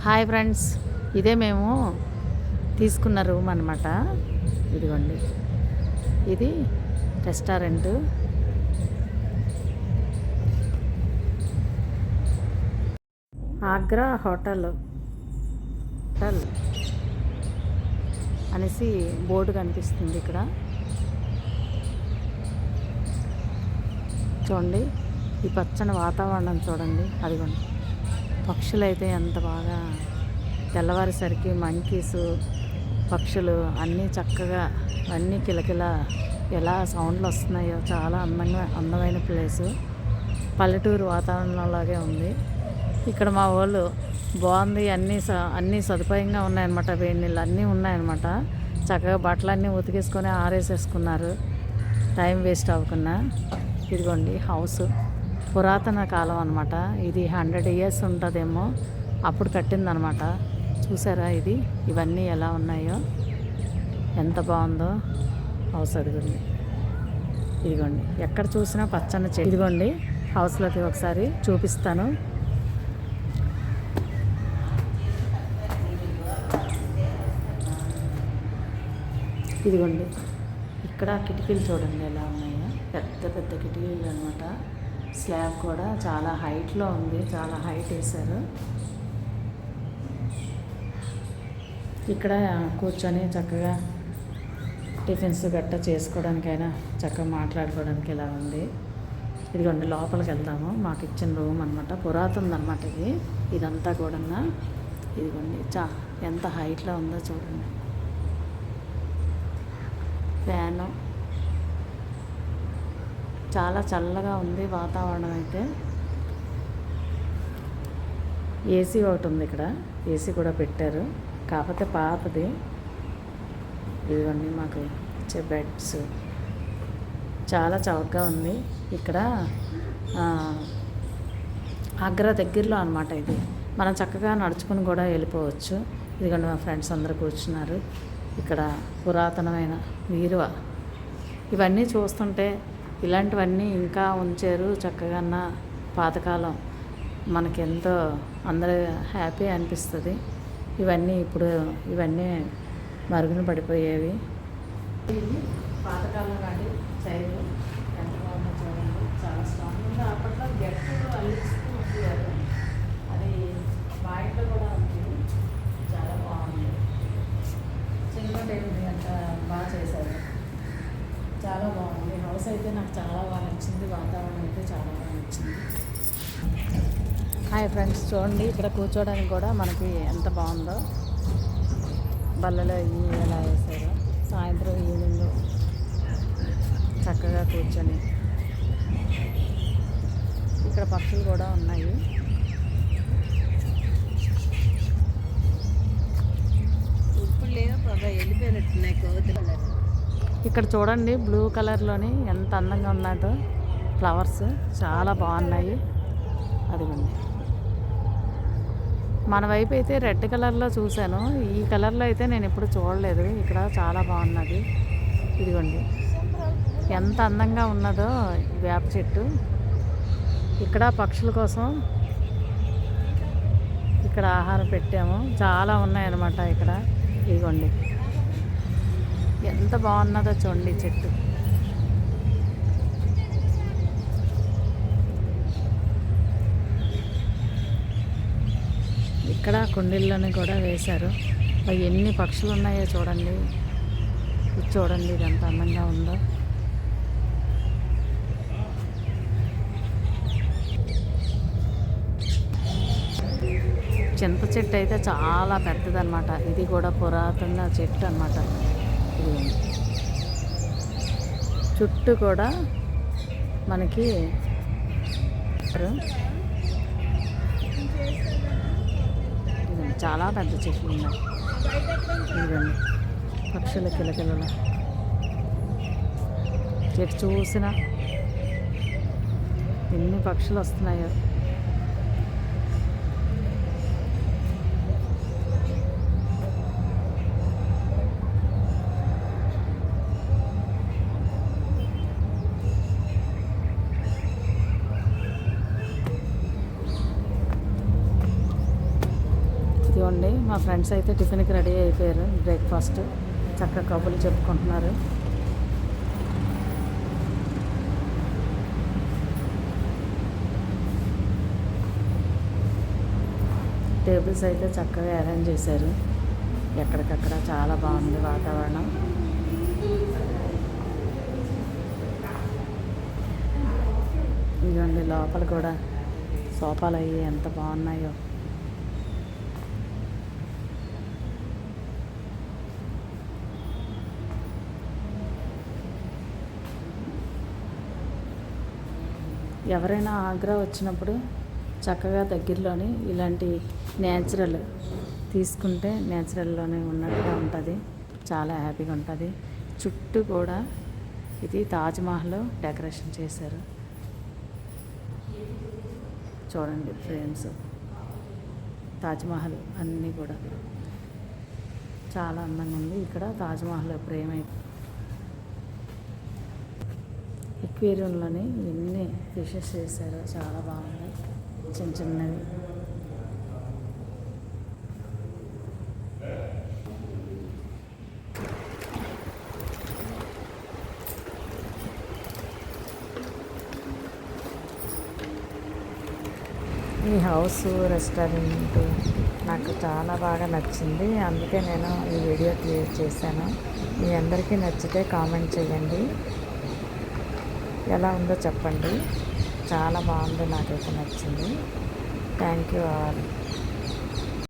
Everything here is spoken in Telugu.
హాయ్ ఫ్రెండ్స్, ఇదే మేము తీసుకున్న రూమ్ అనమాట. ఇదిగోండి, ఇది రెస్టారెంట్. ఆగ్రా హోటల్ అనేసి బోర్డు కనిపిస్తుంది ఇక్కడ. చూడండి, ఈ పచ్చని వాతావరణం చూడండి. అదిగోండి, పక్షులు అయితే ఎంత బాగా తెల్లవారేసరికి మంకీస్ పక్షులు అన్నీ చక్కగా అన్నీ కిలకిల ఎలా సౌండ్లు వస్తున్నాయో. చాలా అందమైన ప్లేసు, పల్లెటూరు వాతావరణంలాగే ఉంది. ఇక్కడ మా వాళ్ళు బాగుంది, అన్నీ సదుపాయంగా ఉన్నాయన్నమాట. వేడి నీళ్ళు అన్నీ ఉన్నాయన్నమాట. చక్కగా బట్టలన్నీ ఉతికేసుకొని ఆరేసేసుకున్నారు, టైం వేస్ట్ అవ్వకుండా. ఇదిగోండి హౌస్, పురాతన కాలం అనమాట. ఇది 100 years ఉంటుందేమో, అప్పుడు కట్టిందనమాట. చూసారా ఇవన్నీ ఎలా ఉన్నాయో, ఎంత బాగుందో హౌస్. ఇదిగోండి ఎక్కడ చూసినా పచ్చని చెట్టు. ఇదిగోండి హౌస్లోకి ఒకసారి చూపిస్తాను. ఇదిగోండి ఇక్కడ కిటికీలు చూడండి ఎలా ఉన్నాయో, పెద్ద పెద్ద కిటికీలు అనమాట. స్లాబ్ కూడా చాలా హైట్లో ఉంది, చాలా హైట్ వేశారు. ఇక్కడ కూర్చొని చక్కగా టిఫిన్స్ గట్ట చేసుకోవడానికైనా, చక్కగా మాట్లాడుకోవడానికి ఇలా ఉంది. ఇదిగోండి లోపలికి వెళ్దాము. మాకు ఇచ్చిన రూమ్ అనమాట, పురాతనది అనమాట ఇదంతా కూడా. ఇదిగోండి ఎంత హైట్లో ఉందో చూడండి. ఫ్యాను, చాలా చల్లగా ఉంది వాతావరణం అయితే. ఏసీ ఒకటి ఉంది ఇక్కడ, ఏసీ కూడా పెట్టారు, కాకపోతే పాతది. ఇదిగోండి మాకు ఇచ్చే బెడ్స్ చాలా చౌకగా ఉంది. ఇక్కడ ఆగ్రా దగ్గరలో అనమాట ఇది. మనం చక్కగా నడుచుకుని కూడా వెళ్ళిపోవచ్చు. ఇదిగోండి మా ఫ్రెండ్స్ అందరూ కూర్చున్నారు. ఇక్కడ పురాతనమైన వీరువ ఇవన్నీ చూస్తుంటే ఇలాంటివన్నీ ఇంకా ఉంచారు చక్కగా. పాతకాలం మనకెంతో అందరూ హ్యాపీ అనిపిస్తుంది. ఇవన్నీ మరుగున పడిపోయేవి. పాతకాలం కానీ శైలి ఎంత బాగుందో చూడండి, చాలా స్ట్రాంగ్ ఉంది. అప్పట్లో గట్టు అల్లిస్తూ ఉంటారు, అది మా ఇంట్లో కూడా ఉంది. చాలా బాగుంది, చిన్నటి అంత బాగా చేశారు, చాలా బాగుంది. హౌస్ అయితే నాకు చాలా బాగా నచ్చింది, వాతావరణం అయితే చాలా బాగా నచ్చింది. హాయ్ ఫ్రెండ్స్, చూడండి ఇక్కడ కూర్చోడానికి కూడా మనకి ఎంత బాగుందో. బల్లలు ఇవి ఎలా వేసారో, సాయంత్రం ఈవినింగ్ చక్కగా కూర్చొని. ఇక్కడ పక్షులు కూడా ఉన్నాయి. ఇక్కడ చూడండి బ్లూ కలర్లోని ఎంత అందంగా ఉన్నదో ఫ్లవర్స్, చాలా బాగున్నాయి. అదిగోండి మన వైపు అయితే రెడ్ కలర్లో చూశాను, ఈ కలర్లో అయితే నేను ఎప్పుడు చూడలేదు. ఇక్కడ చాలా బాగున్నది. ఇదిగోండి ఎంత అందంగా ఉన్నదో వేప చెట్టు. ఇక్కడ పక్షుల కోసం ఇక్కడ ఆహారం పెట్టాము, చాలా ఉన్నాయన్నమాట ఇక్కడ. ఇదిగోండి ఎంత బాగున్నదో చూడండి చెట్టు. ఇక్కడ కుండీల్లోనే కూడా వేశారు. ఎన్ని పక్షులు ఉన్నాయో చూడండి. చూడండి ఇది ఎంత అందంగా ఉందో. చింత చెట్టు అయితే చాలా పెద్దదన్నమాట. ఇది కూడా పురాతన చెట్టు అన్నమాట. ఇది చుట్టూ కూడా మనకి చాలా పెద్ద చెట్లు ఉన్నాయి. ఇదిగోండి పక్షుల కిలకిలలు, చెట్టు చూసినా ఎన్ని పక్షులు వస్తున్నాయో. ఇదిగోండి మా ఫ్రెండ్స్ అయితే టిఫిన్కి రెడీ అయిపోయారు. బ్రేక్ఫాస్ట్ చక్కగా కబుర్లు చెప్పుకుంటున్నారు. టేబుల్స్ అయితే చక్కగా అరేంజ్ చేశారు. ఎక్కడికక్కడ చాలా బాగుంది వాతావరణం. ఇదిగోండి లోపల కూడా సోఫాలు అయ్యి ఎంత బాగున్నాయో. ఎవరైనా ఆగ్రా వచ్చినప్పుడు చక్కగా దగ్గరలోని ఇలాంటి న్యాచురల్ తీసుకుంటే న్యాచురల్లోనే ఉన్నట్టుగా ఉంటుంది. చాలా హ్యాపీగా ఉంటుంది. చుట్టూ కూడా ఇది తాజ్మహల్ డెకరేషన్ చేశారు. చూడండి ఫ్రేమ్స్, తాజ్మహల్ అన్నీ కూడా చాలా అందంగా ఉంది. ఇక్కడ తాజ్మహల్ ఫ్రేమ్ అయితే ఎక్వేరియంలోని ఎన్ని ఫిషెస్ చేశారో చాలా బాగుంది. చిన్న చిన్నవి. ఈ హౌస్ రెస్టారెంట్ నాకు చాలా బాగా నచ్చింది. అందుకే నేను ఈ వీడియో క్రియేట్ చేశాను. మీ అందరికీ నచ్చితే కామెంట్ చేయండి. ఎలా ఉందో చెప్పండి. చాలా బాగుంది, నాకైతే నచ్చింది. Thank you all.